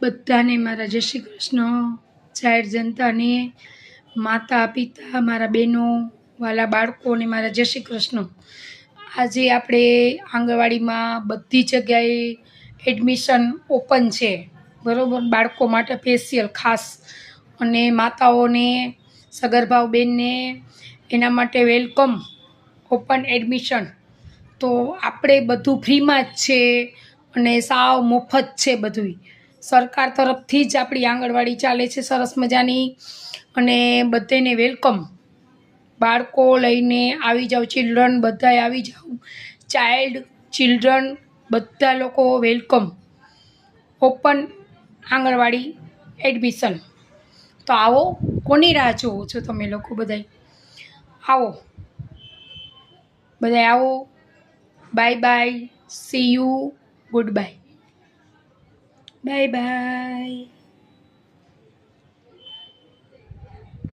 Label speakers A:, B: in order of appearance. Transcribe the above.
A: બધાને મારા જય શ્રી કૃષ્ણ. જાહેર જનતાને, માતા પિતા, મારા બહેનો, વાલા બાળકોને મારા જય શ્રી કૃષ્ણ. આજે આપણે આંગણવાડીમાં બધી જગ્યાએ એડમિશન ઓપન છે, બરાબર. બાળકો માટે સ્પેશિયલ ખાસ, અને માતાઓને, સગર્ભાવ બેનને એના માટે વેલકમ ઓપન એડમિશન. તો આપણે બધું ફ્રીમાં જ છે અને સાવ મફત છે બધું. સરકાર તરફથી જ આપણી આંગણવાડી ચાલે છે સરસ મજાની, અને બધાને વેલકમ. બાળકો લઈને આવી જાઓ, ચિલ્ડ્રન બધાય આવી જાઓ, ચિલ્ડ્રન બધા લોકો વેલકમ. ઓપન આંગણવાડી એડમિશન. તો આવો, કોની રાહ જોવો છો તમે લોકો બધાય? આવો, બધાય આવો. Bye bye, C you, good bye, bye bye.